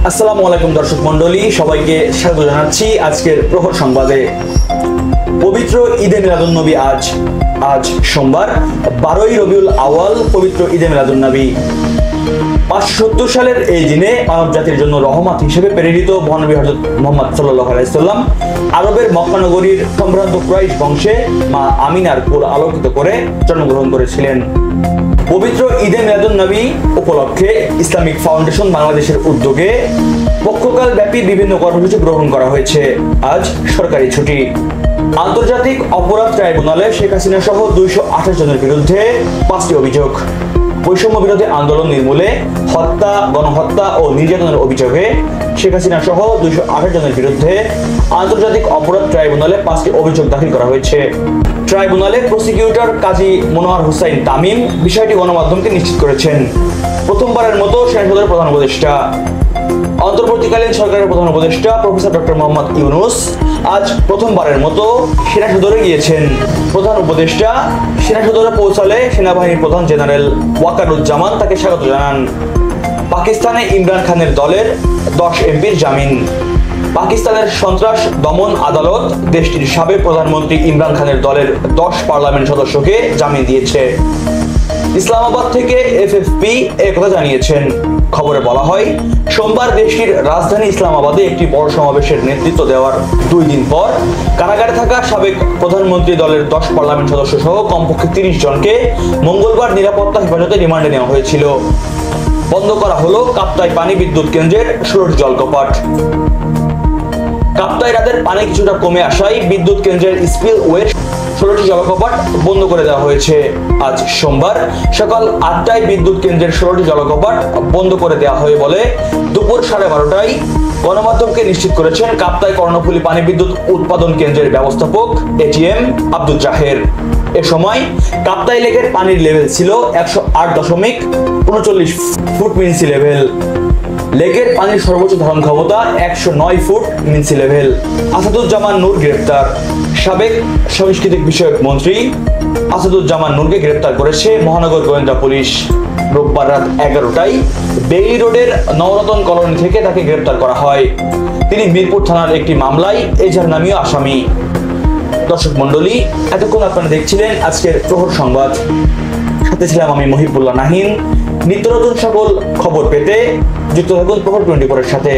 আসসালামু আলাইকুম দর্শক মণ্ডলী, সবাইকে স্বাগত জানাচ্ছি আজকের প্রহর সংবাদে। পবিত্র ঈদে মিলাদুন্নবী আজ সোমবার 12ই রবিউল আওয়াল, পবিত্র ঈদে মিলাদুন্নবী। 570 সালের এই দিনে মানব জাতির জন্য রহমত হিসেবে প্রেরিত মহানবী হযরত মুহাম্মদ সাল্লাল্লাহু আলাইহি সাল্লাম আরবের মক্কা নগরীর সম্ভ্রান্ত কুরাইশ বংশে মা আমিনার কোল আলোকিত করে জন্মগ্রহণ করেছিলেন। পবিত্র ঈদে মিলাদুন্নবী উপলক্ষে ইসলামিক ফাউন্ডেশন বাংলাদেশের উদ্যোগে পক্ষকাল ব্যাপী বিভিন্ন কর্মসূচি গ্রহণ করা হয়েছে। আজ সরকারি ছুটি। আন্তর্জাতিক অপরাধ ট্রাইব্যুনালে শেখ হাসিনা সহ 228 জনের বিরুদ্ধে 5টি অভিযোগ। বৈষম্য বিরোধী আন্দোলন নির্মূলে হত্যা, গণহত্যা ও নির্যাতনের অভিযোগে শেখ হাসিনা সহ 228 জনের বিরুদ্ধে আন্তর্জাতিক অপরাধ ট্রাইব্যুনালে 5টি অভিযোগ দাখিল করা হয়েছে। ট্রাইব্যুনালে প্রসিকিউটর কাজী মনোয়ার হোসাইন তামিম বিষয়টি গণমাধ্যমকে নিশ্চিত করেছেন। প্রথমবারের মতো সেনা সদরের প্রধান উপদেষ্টা, অন্তর্বর্তীকালীন সরকারের প্রধান উপদেষ্টা প্রফেসর ডক্টর মোহাম্মদ ইউনূস আজ প্রথমবারের মতো সেনা সদরে গিয়েছেন। প্রধান উপদেষ্টা সেনা সদরে পৌঁছালে সেনাবাহিনীর প্রধান জেনারেল ওয়াকারুজ্জামান তাকে স্বাগত জানান। পাকিস্তানে ইমরান খানের দলের 10 এমপির জামিন। পাকিস্তানের সন্ত্রাস দমন আদালত দেশটির সাবেক প্রধানমন্ত্রী ইমরান খানের দলের 10 পার্লামেন্ট সদস্যকে জামিন দিয়েছে। ইসলামাবাদ থেকে এফএফপি একথা জানিয়েছেন। খবরে বলা হয়, সোমবার দেশটির রাজধানী ইসলামাবাদে একটি বড় সমাবেশের নেতৃত্ব দেওয়ার 2 দিন পর কারাগারে থাকা সাবেক প্রধানমন্ত্রী দলের 10 পার্লামেন্ট সদস্য সহ কমপক্ষে 30 জনকে মঙ্গলবার নিরাপত্তা হেফাজতে রিমান্ডে নেওয়া হয়েছিল। বন্ধ করা হলো কাপ্তাই পানি বিদ্যুৎ কেন্দ্রের 16টি জলকপাট। কাপ্তাই হ্রদের পানি কিছুটা কমে আসায় বিদ্যুৎ কেন্দ্রের স্পিলওয়ের 16টি জলকপাট বন্ধ করে দেওয়া হয়েছে। আজ সোমবার সকাল 8টায় বিদ্যুৎ কেন্দ্রের 16টি জলকপাট বন্ধ করে দেওয়া হয় বলে দুপুর 12:30টায় গণমাধ্যমকে নিশ্চিত করেছেন কাপ্তাই কর্ণফুলী পানি বিদ্যুৎ উৎপাদন কেন্দ্রের ব্যবস্থাপক এটিএম আব্দুল জাহের। এ সময় কাপ্তাই লেকের পানির লেভেল ছিল 108.39 ফুট মিন সি লেভেল। লেকের পানির সর্বোচ্চ ধারণ ক্ষমতা 109 ফুট মিন সি লেভেল। আসাদুজ্জামান নূর গ্রেপ্তার। সাবেক সাংস্কৃতিক বিষয়ক মন্ত্রী আসাদুজ্জামান নূরকে গ্রেপ্তার করেছে মহানগর গোয়েন্দা পুলিশ। রোববার রাত 11টায় বেইলি রোডের নবরতন কলোনি থেকে তাকে গ্রেপ্তার করা হয়। তিনি মিরপুর থানার একটি মামলায় এজাহার নামীয় আসামি। দর্শক মণ্ডলী, এতক্ষণ আপনারা দেখছিলেন আজকের প্রহর সংবাদ। সাথে ছিলাম আমি মহিবুল্লাহ নাহিন। নিত্য নতুন সকল খবর পেতে যুক্ত থাকুন প্রহর 24-এর সাথে।